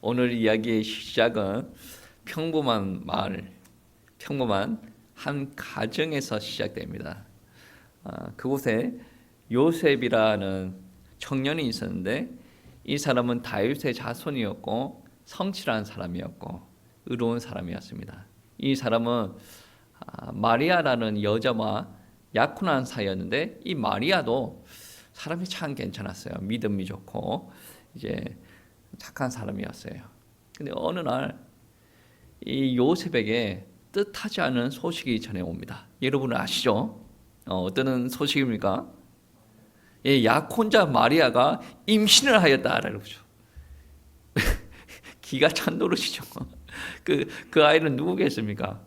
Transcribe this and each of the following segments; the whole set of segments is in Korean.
오늘 이야기의 시작은 평범한 마을, 평범한 한 가정에서 시작됩니다. 그곳에 요셉이라는 청년이 있었는데 이 사람은 다윗의 자손이었고 성실한 사람이었고 의로운 사람이었습니다. 이 사람은 마리아라는 여자와 약혼한 사이였는데 이 마리아도 사람이 참 괜찮았어요. 믿음이 좋고 이제 착한 사람이었어요. 근데 어느 날 이 요셉에게 뜻하지 않은 소식이 전해옵니다. 여러분은 아시죠? 어떤 소식입니까? 약혼자 마리아가 임신을 하였다라는 거죠. 기가 찬 노릇이죠. 그 아이는 누구겠습니까?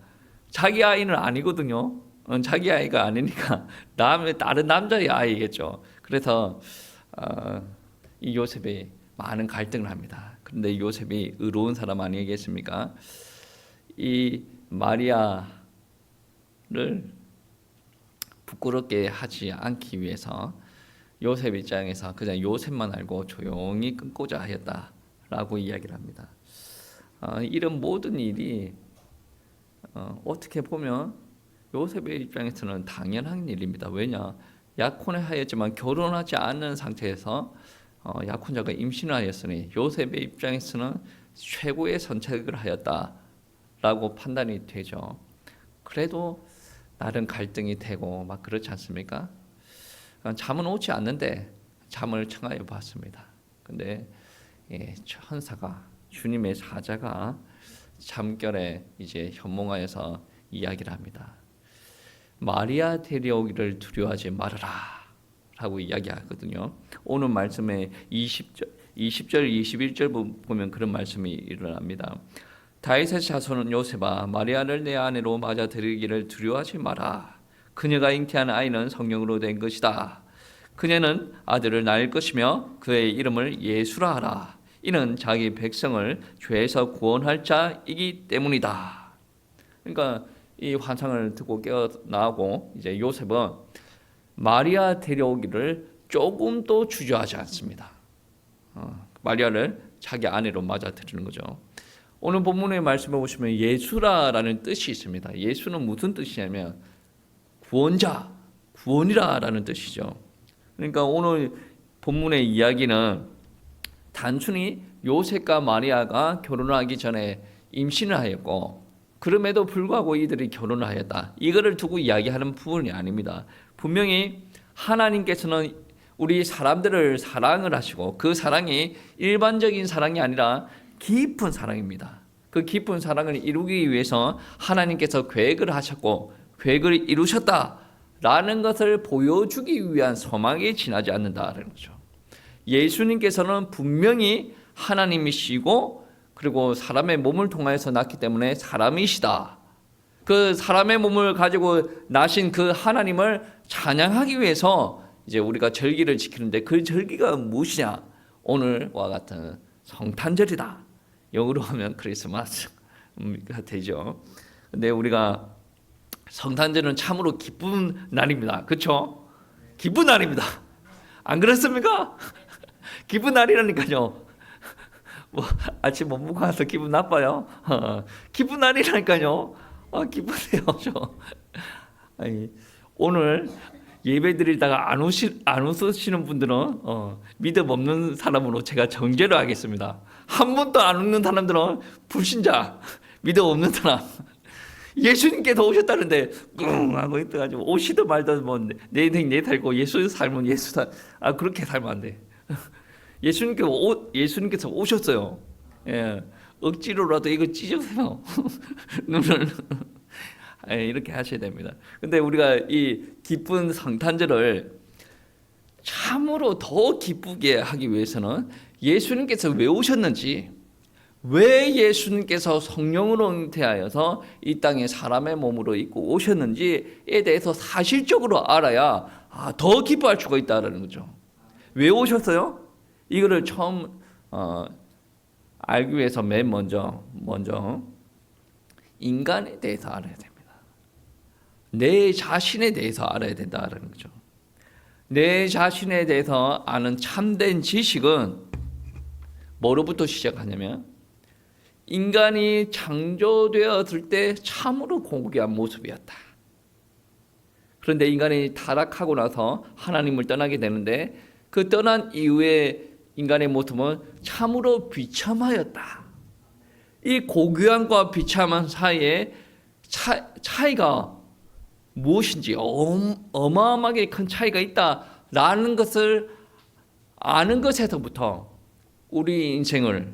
자기 아이는 아니거든요. 자기 아이가 아니니까 다른 남자의 아이겠죠. 그래서 이 요셉이 많은 갈등을 합니다. 그런데 요셉이 의로운 사람 아니겠습니까? 이 마리아를 부끄럽게 하지 않기 위해서 요셉 입장에서 그냥 요셉만 알고 조용히 끊고자 하였다라고 이야기를 합니다. 이런 모든 일이 어떻게 보면 요셉의 입장에서는 당연한 일입니다. 왜냐? 약혼을 하였지만 결혼하지 않은 상태에서 약혼자가 임신을 하였으니 요셉의 입장에서는 최고의 선택을 하였다라고 판단이 되죠. 그래도 나름 갈등이 되고 막 그렇지 않습니까? 잠은 오지 않는데 잠을 청하여 봤습니다. 근데 천사가 주님의 사자가 잠결에 이제 현몽하여서 이야기를 합니다. 마리아 데려오기를 두려워하지 말아라 라고 이야기하거든요. 오늘 말씀에 20절 21절 보면 그런 말씀이 일어납니다. 다윗의 자손은 요셉아 마리아를 내 아내로 맞아들이기를 두려워하지 마라. 그녀가 잉태한 아이는 성령으로 된 것이다. 그녀는 아들을 낳을 것이며 그의 이름을 예수라 하라. 이는 자기 백성을 죄에서 구원할 자이기 때문이다. 그러니까 이 환상을 듣고 깨어나고 이제 요셉은 마리아 데려오기를 조금도 주저하지 않습니다. 마리아를 자기 아내로 맞아들이는 거죠. 오늘 본문의 말씀에 보시면 예수라라는 뜻이 있습니다. 예수는 무슨 뜻이냐면 구원자, 구원이라라는 뜻이죠. 그러니까 오늘 본문의 이야기는 단순히 요셉과 마리아가 결혼하기 전에 임신을 하였고 그럼에도 불구하고 이들이 결혼을 하였다. 이거를 두고 이야기하는 부분이 아닙니다. 분명히 하나님께서는 우리 사람들을 사랑을 하시고 그 사랑이 일반적인 사랑이 아니라 깊은 사랑입니다. 그 깊은 사랑을 이루기 위해서 하나님께서 계획을 하셨고 계획을 이루셨다라는 것을 보여주기 위한 소망에 지나지 않는다는 거죠. 예수님께서는 분명히 하나님이시고 그리고 사람의 몸을 통하여서 낳기 때문에 사람이시다. 그 사람의 몸을 가지고 나신 그 하나님을 찬양하기 위해서 이제 우리가 절기를 지키는데 그 절기가 무엇이냐? 오늘과 같은 성탄절이다. 영어로 하면 크리스마스가 되죠. 근데 우리가 성탄절은 참으로 기쁜 날입니다. 그렇죠? 기쁜 날입니다. 안 그렇습니까? 기쁜 날이라니까요. 뭐 아침 못 먹고 와서 기분 나빠요? 기쁜 날이라니까요. 기쁘세요. 아니, 오늘 예배 드리다가 안 웃으시는 분들은 믿음 없는 사람으로 제가 정죄를 하겠습니다. 한 번도 안 웃는 사람들은 불신자, 믿음 없는 사람. 예수님께서 오셨다는데 꿍 하고 있어가지고 오시든 말든 뭐 내 인생 내 살고 예수 살면 예수 살. 그렇게 살면 안 돼. 예수님께서 오셨어요. 억지로라도 이거 찢으세요. 눈을 이렇게 하셔야 됩니다. 근데 우리가 이 기쁜 성탄절을 참으로 더 기쁘게 하기 위해서는 예수님께서 왜 오셨는지, 왜 예수님께서 성령으로 잉태하여서 이 땅에 사람의 몸으로 입고 오셨는지에 대해서 사실적으로 알아야 더 기뻐할 수가 있다는 거죠. 왜 오셨어요? 이거를 처음 알기 위해서 맨 먼저 인간에 대해서 알아야 됩니다. 내 자신에 대해서 알아야 된다는 거죠. 내 자신에 대해서 아는 참된 지식은 뭐로부터 시작하냐면 인간이 창조되었을 때 참으로 고귀한 모습이었다. 그런데 인간이 타락하고 나서 하나님을 떠나게 되는데 그 떠난 이후에 인간의 모습은 참으로 비참하였다. 이 고귀함과 비참한 사이에 차이가 무엇인지 어마어마하게 큰 차이가 있다라는 것을 아는 것에서부터 우리 인생을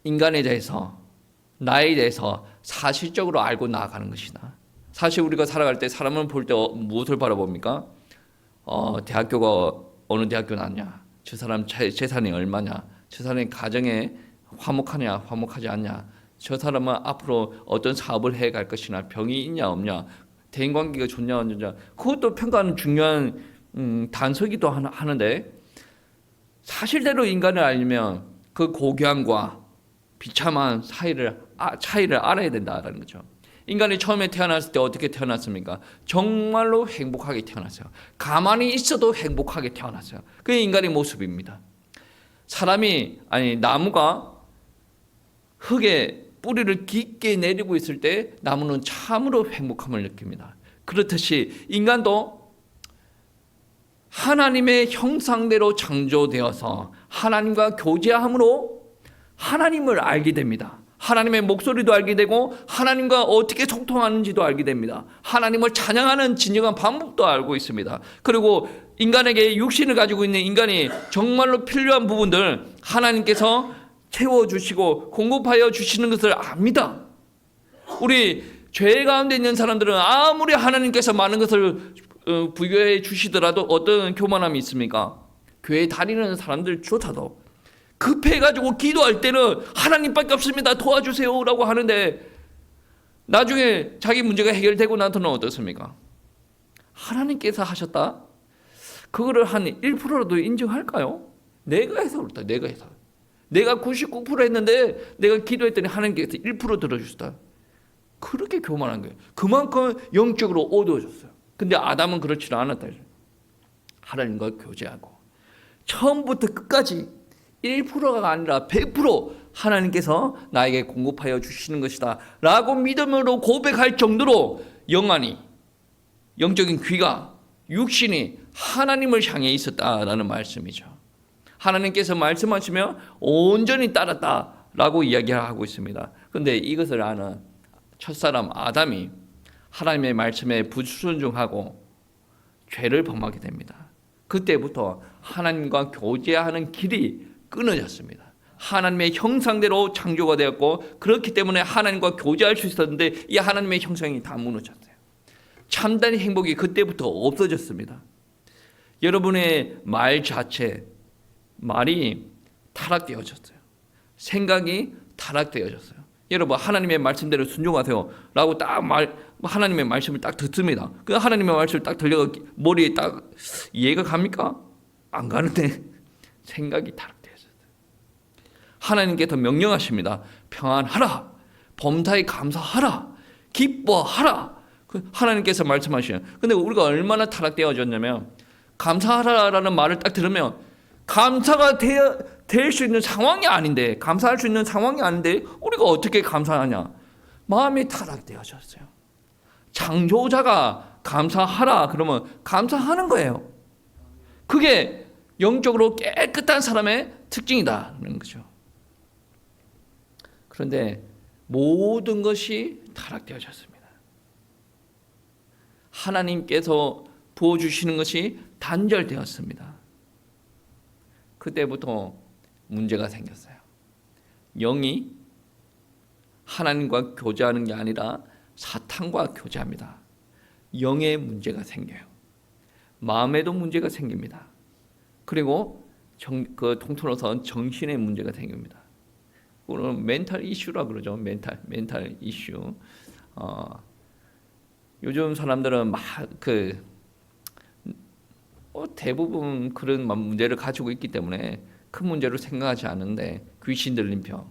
인간에 대해서 나에 대해서 사실적으로 알고 나아가는 것이다. 사실 우리가 살아갈 때 사람을 볼 때 무엇을 바라봅니까? 대학교가 어느 대학교 나왔냐? 저 사람 재산이 얼마냐? 저 사람의 가정에 화목하냐? 화목하지 않냐? 저 사람은 앞으로 어떤 사업을 해갈 것이냐? 병이 있냐 없냐? 대인관계가 좋냐 없냐? 그것도 평가하는 중요한 단서기도 하는데 사실대로 인간을 알면 그 고귀함과 비참한 차이를 알아야 된다는 거죠. 인간이 처음에 태어났을 때 어떻게 태어났습니까? 정말로 행복하게 태어났어요. 가만히 있어도 행복하게 태어났어요. 그게 인간의 모습입니다. 나무가 흙에 뿌리를 깊게 내리고 있을 때 나무는 참으로 행복함을 느낍니다. 그렇듯이 인간도 하나님의 형상대로 창조되어서 하나님과 교제함으로 하나님을 알게 됩니다. 하나님의 목소리도 알게 되고 하나님과 어떻게 소통하는지도 알게 됩니다. 하나님을 찬양하는 진정한 방법도 알고 있습니다. 그리고 인간에게 육신을 가지고 있는 인간이 정말로 필요한 부분들 하나님께서 채워주시고 공급하여 주시는 것을 압니다. 우리 죄 가운데 있는 사람들은 아무리 하나님께서 많은 것을 부여해 주시더라도 어떤 교만함이 있습니까? 교회 다니는 사람들조차도 급해가지고 기도할 때는 하나님밖에 없습니다. 도와주세요라고 하는데 나중에 자기 문제가 해결되고 나서는 어떻습니까? 하나님께서 하셨다? 그거를 한 1%라도 인정할까요? 내가 해서 그렇다. 내가 99% 했는데 내가 기도했더니 하나님께서 1% 들어주셨다. 그렇게 교만한 거예요. 그만큼 영적으로 어두워졌어요. 근데 아담은 그렇지 않았다. 하나님과 교제하고 처음부터 끝까지 1%가 아니라 100% 하나님께서 나에게 공급하여 주시는 것이다 라고 믿음으로 고백할 정도로 영적인 귀가 육신이 하나님을 향해 있었다라는 말씀이죠. 하나님께서 말씀하시며 온전히 따랐다라고 이야기하고 있습니다. 그런데 이것을 아는 첫사람 아담이 하나님의 말씀에 불순종하고 죄를 범하게 됩니다. 그때부터 하나님과 교제하는 길이 끊어졌습니다. 하나님의 형상대로 창조가 되었고 그렇기 때문에 하나님과 교제할 수 있었는데 이 하나님의 형상이 다 무너졌어요. 참된 행복이 그때부터 없어졌습니다. 여러분의 말이 타락되어졌어요. 생각이 타락되어졌어요. 여러분 하나님의 말씀대로 순종하세요 라고 하나님의 말씀을 딱 듣습니다. 그 하나님의 말씀을 딱 들려가 머리에 딱 이해가 갑니까? 안 가는데 생각이 타락되어졌어요. 하나님께서 명령하십니다. 평안하라, 범사에 감사하라, 기뻐하라. 하나님께서 말씀하시는. 근데 우리가 얼마나 타락되어졌냐면 감사하라라는 말을 딱 들으면 감사가 될 수 있는 상황이 아닌데, 감사할 수 있는 상황이 아닌데 우리가 어떻게 감사하냐? 마음이 타락되어졌어요. 창조자가 감사하라 그러면 감사하는 거예요. 그게 영적으로 깨끗한 사람의 특징이다는 거죠. 그런데 모든 것이 타락되어졌습니다. 하나님께서 부어주시는 것이 단절되었습니다. 그때부터 문제가 생겼어요. 영이 하나님과 교제하는 게 아니라 사탄과 교제합니다. 영에 문제가 생겨요. 마음에도 문제가 생깁니다. 그리고 통틀어서 정신에 문제가 생깁니다. 그거는 멘탈 이슈라 그러죠. 멘탈 이슈. 요즘 사람들은 대부분 그런 문제를 가지고 있기 때문에 큰 문제로 생각하지 않는데 귀신 들린 병,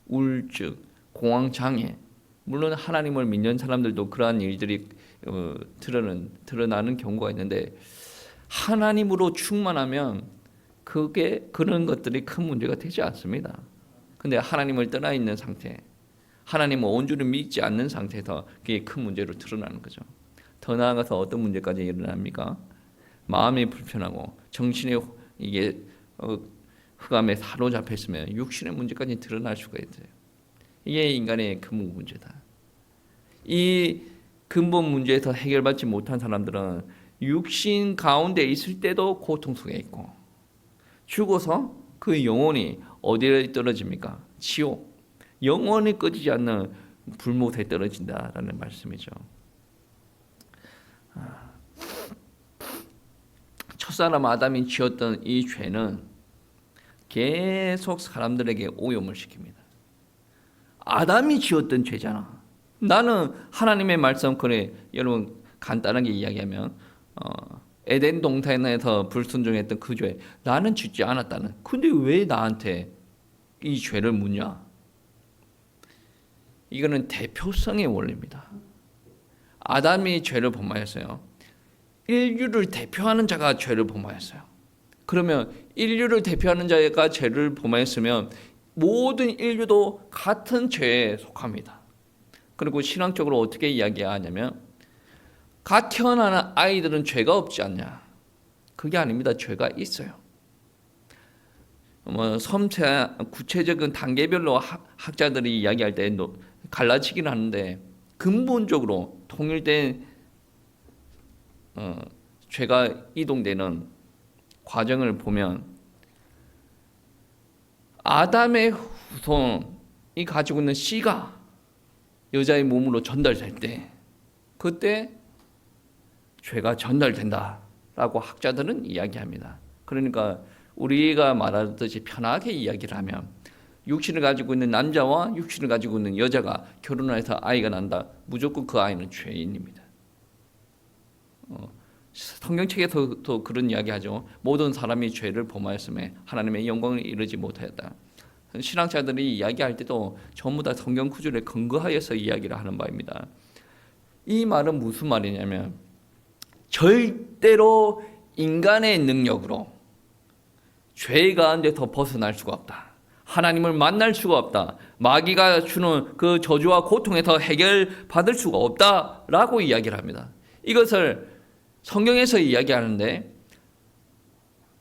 우울증, 공황장애, 물론 하나님을 믿는 사람들도 그러한 일들이 드러나는 경우가 있는데 하나님으로 충만하면 그런 것들이 큰 문제가 되지 않습니다. 근데 하나님을 떠나 있는 상태, 하나님을 온전히 믿지 않는 상태에서 그게 큰 문제로 드러나는 거죠. 더 나아가서 어떤 문제까지 일어납니까? 마음이 불편하고 정신의 이게 흑암에 사로잡혀 있으면 육신의 문제까지 드러날 수가 있어요. 이게 인간의 근본 문제다. 이 근본 문제에서 해결받지 못한 사람들은 육신 가운데 있을 때도 고통 속에 있고, 죽어서 그 영혼이 어디에 떨어집니까? 지옥. 영원히 꺼지지 않는 불못에 떨어진다라는 말씀이죠. 첫사람 아담이 지었던 이 죄는 계속 사람들에게 오염을 시킵니다. 아담이 지었던 죄잖아. 나는 하나님의 말씀, 그래 여러분 간단하게 이야기하면 에덴 동산에서 불순종했던 그 죄 나는 짓지 않았다는, 근데 왜 나한테 이 죄를 묻냐? 이거는 대표성의 원리입니다. 아담이 죄를 범하였어요. 인류를 대표하는 자가 죄를 범하였어요. 그러면 인류를 대표하는 자가 죄를 범하였으면 모든 인류도 같은 죄에 속합니다. 그리고 신앙적으로 어떻게 이야기하냐면, 갓 태어나는 아이들은 죄가 없지 않냐? 그게 아닙니다. 죄가 있어요. 섬세 구체적인 단계별로 학자들이 이야기할 때 갈라지긴 하는데, 근본적으로 통일된 죄가 이동되는 과정을 보면, 아담의 후손이 가지고 있는 씨가 여자의 몸으로 전달될 때, 그때 죄가 전달된다라고 학자들은 이야기합니다. 그러니까 우리가 말하듯이 편하게 이야기를 하면, 육신을 가지고 있는 남자와 육신을 가지고 있는 여자가 결혼해서 아이가 난다, 무조건 그 아이는 죄인입니다. 성경책에서도 그런 이야기하죠. 모든 사람이 죄를 범하였음에 하나님의 영광을 이루지 못하였다. 신학자들이 이야기할 때도 전부 다 성경 구절에 근거하여서 이야기를 하는 바입니다. 이 말은 무슨 말이냐면, 절대로 인간의 능력으로 죄 가운데서 벗어날 수가 없다. 하나님을 만날 수가 없다. 마귀가 주는 그 저주와 고통에서 해결받을 수가 없다라고 이야기를 합니다. 이것을 성경에서 이야기하는데,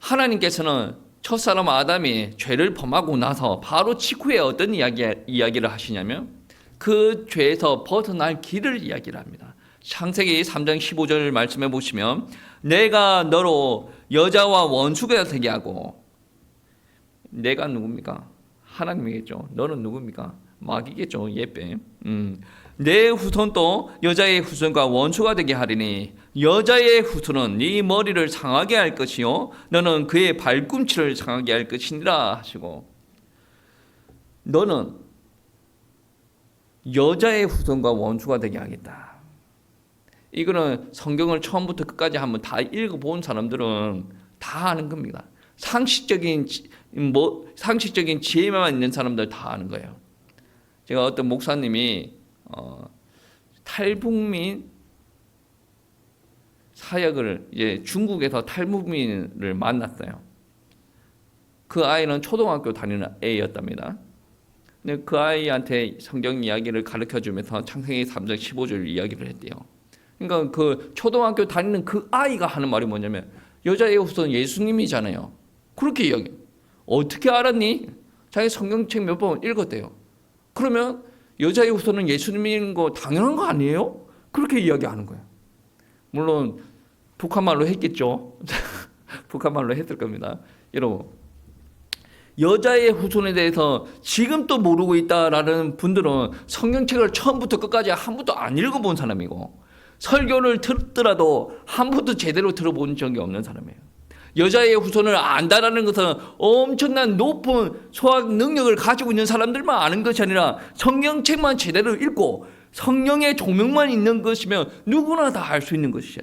하나님께서는 첫사람 아담이 죄를 범하고 나서 바로 직후에 어떤 이야기를 하시냐면, 그 죄에서 벗어날 길을 이야기를 합니다. 창세기 3장 15절 말씀해 보시면, 내가 너로 여자와 원수가 되게 하고, 내가 누굽니까? 하나님이겠죠. 너는 누굽니까? 마귀겠죠. 예뱀. 내 후손도 여자의 후손과 원수가 되게 하리니 여자의 후손은 네 머리를 상하게 할 것이요 너는 그의 발꿈치를 상하게 할 것이니라 하시고, 너는 여자의 후손과 원수가 되게 하겠다. 이거는 성경을 처음부터 끝까지 한번 다 읽어본 사람들은 다 아는 겁니다. 상식적인 지혜만 있는 사람들 다 아는 거예요. 제가 어떤 목사님이 탈북민 사역을, 이제 중국에서 탈북민을 만났어요. 그 아이는 초등학교 다니는 애였답니다. 근데 그 아이한테 성경 이야기를 가르쳐 주면서 창세기 3장 15절 이야기를 했대요. 그러니까 그 초등학교 다니는 그 아이가 하는 말이 뭐냐면, 여자의 후손 예수님이잖아요. 그렇게 이야기. 어떻게 알았니? 자기 성경책 몇 번 읽었대요. 그러면 여자의 후손은 예수님인 거 당연한 거 아니에요? 그렇게 이야기하는 거예요. 물론 북한말로 했겠죠. 북한말로 했을 겁니다. 여러분, 여자의 후손에 대해서 지금 또 모르고 있다라는 분들은 성경책을 처음부터 끝까지 한 번도 안 읽어본 사람이고, 설교를 듣더라도 한 번도 제대로 들어본 적이 없는 사람이에요. 여자의 후손을 안다라는 것은 엄청난 높은 소학 능력을 가지고 있는 사람들만 아는 것이 아니라, 성경책만 제대로 읽고 성령의 조명만 있는 것이면 누구나 다 알 수 있는 것이야.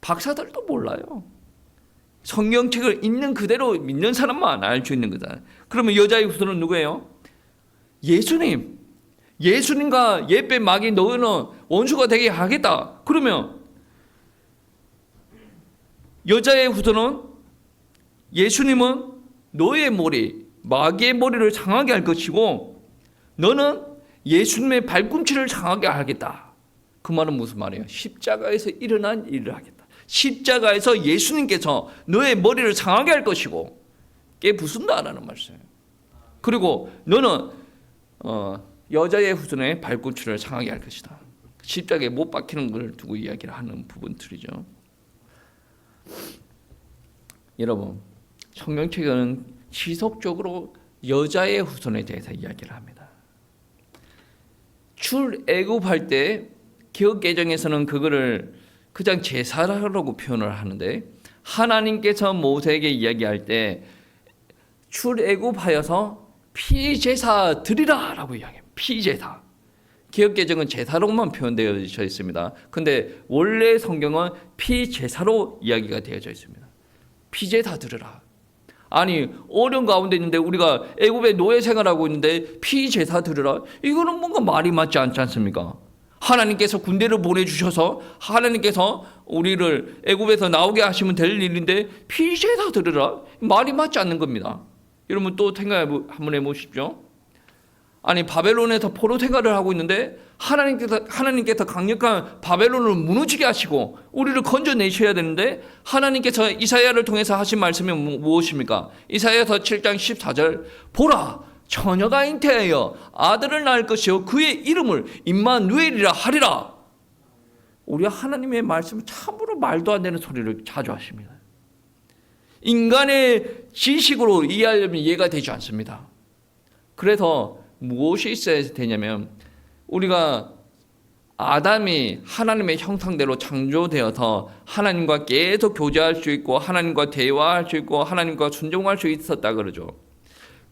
박사들도 몰라요. 성경책을 있는 그대로 믿는 사람만 알 수 있는 거다. 그러면 여자의 후손은 누구예요? 예수님. 예수님과 예배 마귀 너희는 원수가 되게 하겠다. 그러면 여자의 후손은, 예수님은 너의 머리, 마귀의 머리를 상하게 할 것이고 너는 예수님의 발꿈치를 상하게 하겠다. 그 말은 무슨 말이에요? 십자가에서 일어난 일을 하겠다. 십자가에서 예수님께서 너의 머리를 상하게 할 것이고 깨부순다라는 말씀이에요. 그리고 너는 여자의 후손의 발꿈치를 상하게 할 것이다. 십자가에 못 박히는 걸 두고 이야기를 하는 부분들이죠. 여러분, 성경책은 지속적으로 여자의 후손에 대해서 이야기를 합니다. 출애굽할 때 개역개정에서는 그거를 그냥 제사라고 표현을 하는데 하나님께서 모세에게 이야기할 때 출애굽하여서 피제사 드리라라고 이야기해요. 피제사. 개역개정은 제사로만 표현되어 있습니다. 근데 원래 성경은 피제사로 이야기가 되어져 있습니다. 피제사 드리라. 아니 어려운 가운데 있는데 우리가 애굽의 노예 생활하고 있는데 피제사 드리라. 이거는 뭔가 말이 맞지 않지 않습니까? 하나님께서 군대를 보내주셔서 하나님께서 우리를 애굽에서 나오게 하시면 될 일인데 피제사 드리라. 말이 맞지 않는 겁니다. 여러분 또 생각 한번 해보십시오. 아니 바벨론에서 포로 생활을 하고 있는데 하나님께서 강력한 바벨론을 무너지게 하시고 우리를 건져내셔야 되는데 하나님께서 이사야를 통해서 하신 말씀이 무엇입니까? 이사야서 7장 14절 보라 처녀가 잉태하여 아들을 낳을 것이요 그의 이름을 임마누엘이라 하리라. 우리 하나님의 말씀은 참으로 말도 안 되는 소리를 자주 하십니다. 인간의 지식으로 이해하려면 이해가 되지 않습니다. 그래서 무엇이 있어야 되냐면 우리가 아담이 하나님의 형상대로 창조되어서 하나님과 계속 교제할 수 있고 하나님과 대화할 수 있고 하나님과 순종할 수 있었다 그러죠.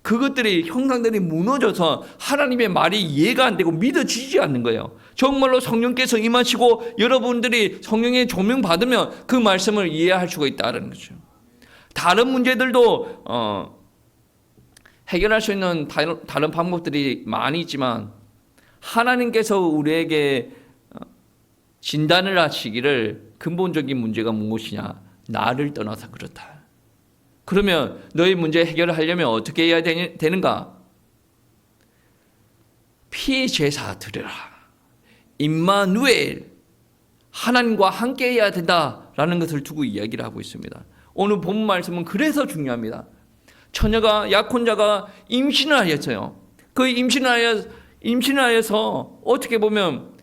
그것들이 형상들이 무너져서 하나님의 말이 이해가 안 되고 믿어지지 않는 거예요. 정말로 성령께서 임하시고 여러분들이 성령의 조명 받으면 그 말씀을 이해할 수가 있다는 거죠. 다른 문제들도 해결할 수 있는 다른 방법들이 많이 있지만 하나님께서 우리에게 진단을 하시기를 근본적인 문제가 무엇이냐? 나를 떠나서 그렇다. 그러면 너의 문제 해결을 하려면 어떻게 해야 되는가? 피제사 드려라. 임마누엘 하나님과 함께 해야 된다라는 것을 두고 이야기를 하고 있습니다. 오늘 본문 말씀은 그래서 중요합니다. 처녀가 약혼자가 임신을 하였어요. 그 임신하여서 어떻게 보면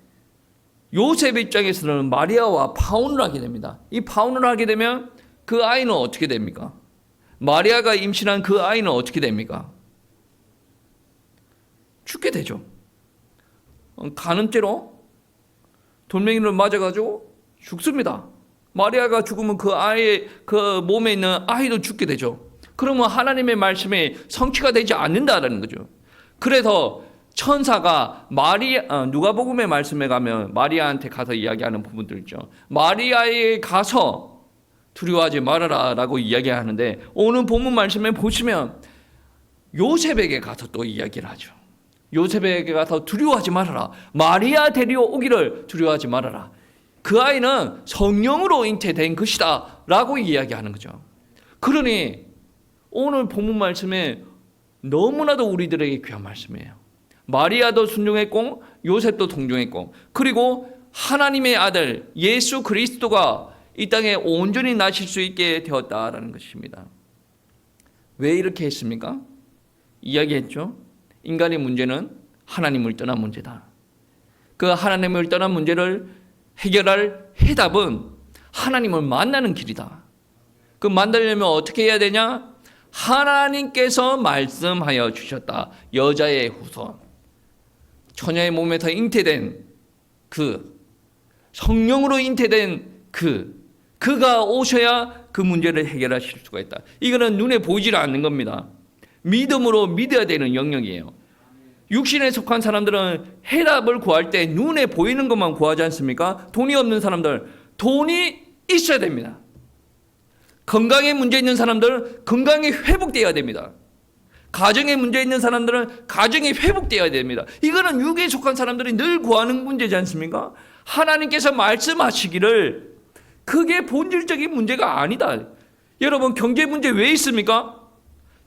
요셉 입장에서는 마리아와 파혼을 하게 됩니다. 이 파혼을 하게 되면 그 아이는 어떻게 됩니까? 마리아가 임신한 그 아이는 어떻게 됩니까? 죽게 되죠. 간음죄로 돌멩이를 맞아가지고 죽습니다. 마리아가 죽으면 그 아이의 그 몸에 있는 아이도 죽게 되죠. 그러면 하나님의 말씀이 성취가 되지 않는다라는 거죠. 그래서 천사가 누가복음의 말씀에 가면 마리아한테 가서 이야기하는 부분들 있죠. 마리아에 가서 두려워하지 말아라 라고 이야기하는데 오늘 본문 말씀에 보시면 요셉에게 가서 또 이야기를 하죠. 요셉에게 가서 두려워하지 말아라. 마리아 데리러 오기를 두려워하지 말아라. 그 아이는 성령으로 잉태된 것이다 라고 이야기하는 거죠. 그러니 오늘 본문 말씀에 너무나도 우리들에게 귀한 말씀이에요. 마리아도 순종했고 요셉도 동정했고 그리고 하나님의 아들 예수 그리스도가 이 땅에 온전히 나실 수 있게 되었다라는 것입니다. 왜 이렇게 했습니까? 이야기했죠. 인간의 문제는 하나님을 떠난 문제다. 그 하나님을 떠난 문제를 해결할 해답은 하나님을 만나는 길이다. 그 만나려면 어떻게 해야 되냐? 하나님께서 말씀하여 주셨다. 여자의 후손, 처녀의 몸에서 잉태된 그 성령으로 잉태된 그가 오셔야 그 문제를 해결하실 수가 있다. 이거는 눈에 보이질 않는 겁니다. 믿음으로 믿어야 되는 영역이에요. 육신에 속한 사람들은 해답을 구할 때 눈에 보이는 것만 구하지 않습니까? 돈이 없는 사람들, 돈이 있어야 됩니다. 건강에 문제 있는 사람들은 건강이 회복되어야 됩니다. 가정에 문제 있는 사람들은 가정이 회복되어야 됩니다. 이거는 육에 속한 사람들이 늘 구하는 문제지 않습니까? 하나님께서 말씀하시기를 그게 본질적인 문제가 아니다. 여러분 경제 문제 왜 있습니까?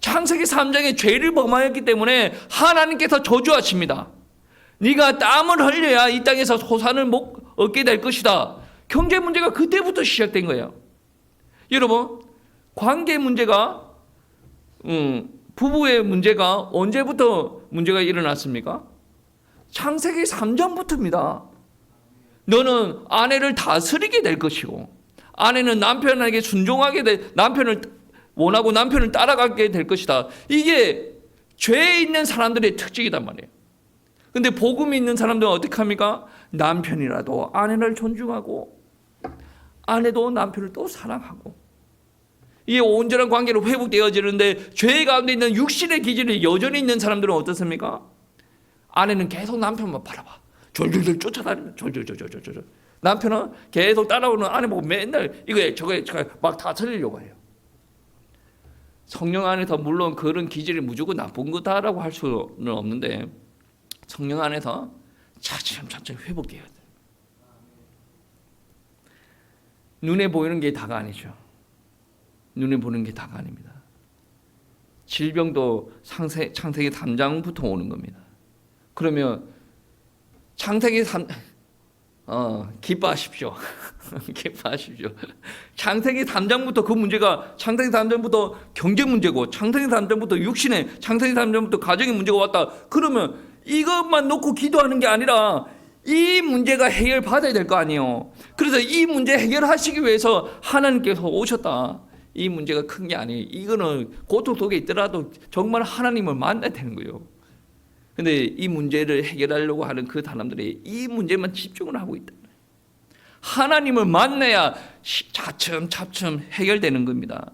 창세기 3장에 죄를 범하였기 때문에 하나님께서 저주하십니다. 네가 땀을 흘려야 이 땅에서 소산을 얻게 될 것이다. 경제 문제가 그때부터 시작된 거예요. 여러분, 관계 문제가 부부의 문제가 언제부터 문제가 일어났습니까? 창세기 3장부터입니다. 너는 아내를 다스리게 될 것이고, 아내는 남편에게 순종하게 남편을 원하고 남편을 따라가게 될 것이다. 이게 죄에 있는 사람들의 특징이단 말이에요. 근데 복음이 있는 사람들은 어떻게 합니까? 남편이라도 아내를 존중하고 아내도 남편을 또 사랑하고, 이게 온전한 관계로 회복되어지는데, 죄 가운데 있는 육신의 기질이 여전히 있는 사람들은 어떻습니까? 아내는 계속 남편만 바라봐. 졸졸졸 쫓아다니면 졸졸졸졸졸. 남편은 계속 따라오는 아내 보고 맨날 이거에 저거에 막 다 틀리려고 해요. 성령 안에서 물론 그런 기질이 무조건 나쁜 거다라고 할 수는 없는데, 성령 안에서 차츰차츰 회복돼야 돼요. 눈에 보이는 게 다가 아니죠. 눈에 보는 게 다가 아닙니다. 질병도 창세기 3장부터 오는 겁니다. 그러면 창세기 3 기뻐하십시오. 기뻐하십시오. 창세기 3장부터 그 문제가, 창세기 3장부터 경제 문제고, 창세기 3장부터 육신의, 창세기 3장부터 가정의 문제가 왔다. 그러면 이것만 놓고 기도하는 게 아니라 이 문제가 해결받아야 될 거 아니에요. 그래서 이 문제 해결하시기 위해서 하나님께서 오셨다. 이 문제가 큰 게 아니에요. 이거는 고통 속에 있더라도 정말 하나님을 만나야 되는 거예요. 근데 이 문제를 해결하려고 하는 그 사람들이 이 문제만 집중을 하고 있다. 하나님을 만나야 차츰차츰 해결되는 겁니다.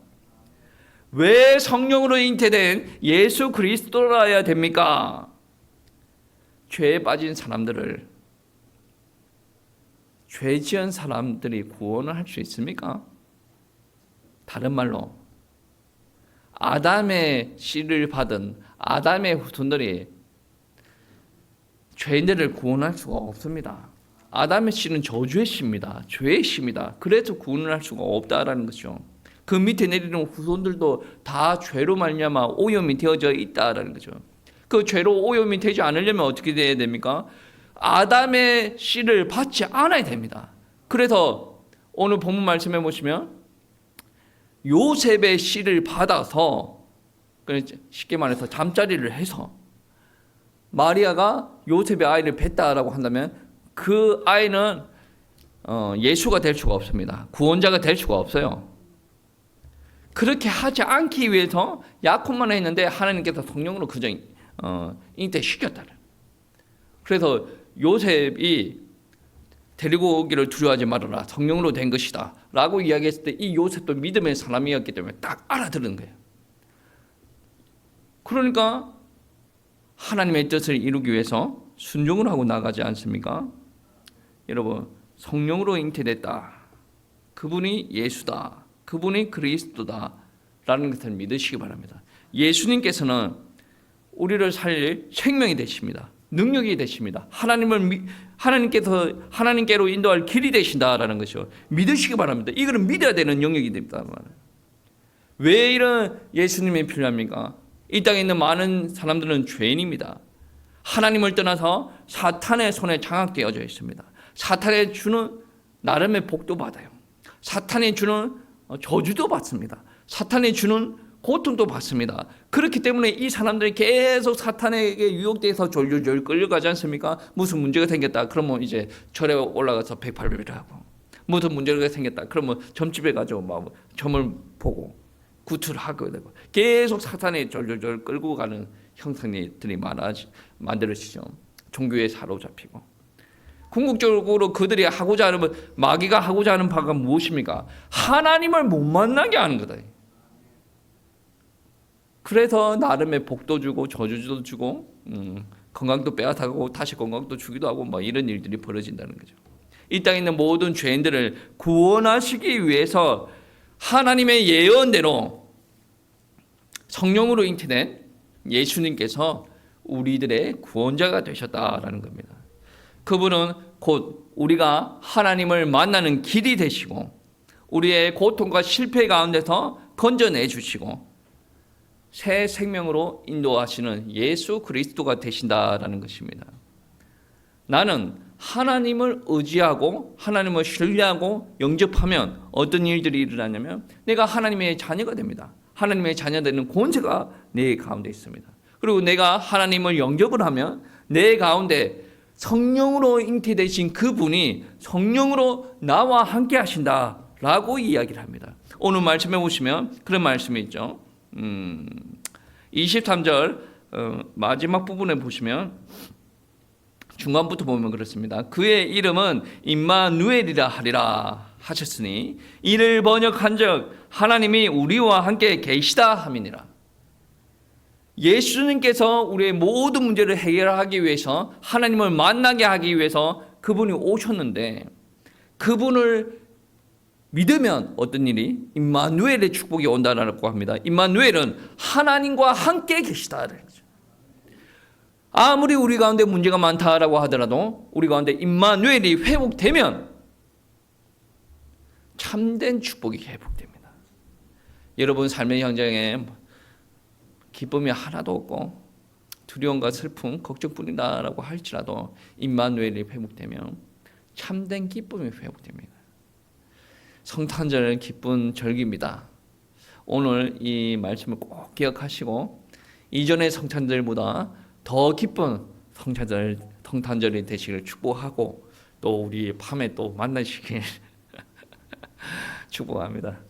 왜 성령으로 잉태된 예수 그리스도라야 됩니까? 죄에 빠진 사람들을, 죄 지은 사람들이 구원을 할 수 있습니까? 다른 말로 아담의 씨를 받은 아담의 후손들이 죄인들을 구원할 수가 없습니다. 아담의 씨는 저주의 씨입니다. 죄의 씨입니다. 그래서 구원을 할 수가 없다라는 것이죠. 그 밑에 내리는 후손들도 다 죄로 말미암아 오염이 되어져 있다라는 거죠. 그 죄로 오염이 되지 않으려면 어떻게 돼야 됩니까? 아담의 씨를 받지 않아야 됩니다. 그래서 오늘 본문 말씀해 보시면 요셉의 씨를 받아서, 쉽게 말해서 잠자리를 해서 마리아가 요셉의 아이를 뵀다라고 한다면 그 아이는 예수가 될 수가 없습니다. 구원자가 될 수가 없어요. 그렇게 하지 않기 위해서 야곱만 했는데 하나님께서 성령으로 그저 잉태시켰다. 그래서 요셉이 데리고 오기를 두려워하지 말아라, 성령으로 된 것이다 라고 이야기했을 때 이 요셉도 믿음의 사람이었기 때문에 딱 알아들은 거예요. 그러니까 하나님의 뜻을 이루기 위해서 순종을 하고 나가지 않습니까? 여러분, 성령으로 잉태됐다, 그분이 예수다, 그분이 그리스도다 라는 것을 믿으시기 바랍니다. 예수님께서는 우리를 살릴 생명이 되십니다. 능력이 되십니다. 하나님께서 하나님께로 인도할 길이 되신다라는 것이죠. 믿으시기 바랍니다. 이거는 믿어야 되는 영역이 됩니다. 왜 이런 예수님이 필요합니까? 이 땅에 있는 많은 사람들은 죄인입니다. 하나님을 떠나서 사탄의 손에 장악되어져 있습니다. 사탄이 주는 나름의 복도 받아요. 사탄이 주는 저주도 받습니다. 사탄이 주는 고통도 받습니다. 그렇기 때문에 이 사람들이 계속 사탄에게 유혹돼서 졸졸졸 끌려가지 않습니까? 무슨 문제가 생겼다 그러면 이제 절에 올라가서 108배를 하고, 무슨 문제가 생겼다 그러면 점집에 가서 막 점을 보고 구출을 하게 되고, 계속 사탄에 졸졸졸 끌고 가는 형상들이 만들어지죠. 종교에 사로잡히고. 궁극적으로 그들이 하고자 하는, 마귀가 하고자 하는 바가 무엇입니까? 하나님을 못 만나게 하는 거다. 그래서 나름의 복도 주고 저주도 주고 건강도 빼앗아가고 다시 건강도 주기도 하고 뭐 이런 일들이 벌어진다는 거죠. 이 땅에 있는 모든 죄인들을 구원하시기 위해서 하나님의 예언대로 성령으로 잉태된 예수님께서 우리들의 구원자가 되셨다라는 겁니다. 그분은 곧 우리가 하나님을 만나는 길이 되시고, 우리의 고통과 실패 가운데서 건져내 주시고, 새 생명으로 인도하시는 예수 그리스도가 되신다라는 것입니다. 나는 하나님을 의지하고 하나님을 신뢰하고 영접하면 어떤 일들이 일어나냐면 내가 하나님의 자녀가 됩니다. 하나님의 자녀 되는 권세가 내 가운데 있습니다. 그리고 내가 하나님을 영접을 하면 내 가운데 성령으로 잉태되신 그분이 성령으로 나와 함께 하신다라고 이야기를 합니다. 오늘 말씀해 보시면 그런 말씀이 있죠. 23절 마지막 부분에 보시면 중간부터 보면 그렇습니다. 그의 이름은 임마누엘이라 하리라 하셨으니 이를 번역한즉 하나님이 우리와 함께 계시다 함이니라. 예수님께서 우리의 모든 문제를 해결하기 위해서 하나님을 만나게 하기 위해서 그분이 오셨는데 그분을 믿으면 어떤 일이 임마누엘의 축복이 온다라고 합니다. 임마누엘은 하나님과 함께 계시다라는 거죠. 아무리 우리 가운데 문제가 많다라고 하더라도 우리 가운데 임마누엘이 회복되면 참된 축복이 회복됩니다. 여러분 삶의 현장에 기쁨이 하나도 없고 두려움과 슬픔, 걱정뿐이다라고 할지라도 임마누엘이 회복되면 참된 기쁨이 회복됩니다. 성탄절은 기쁜 절기입니다. 오늘 이 말씀을 꼭 기억하시고 이전의 성탄절보다 더 기쁜 성탄절이 되시기를 축복하고 또 우리 밤에 또 만나시길 축복합니다.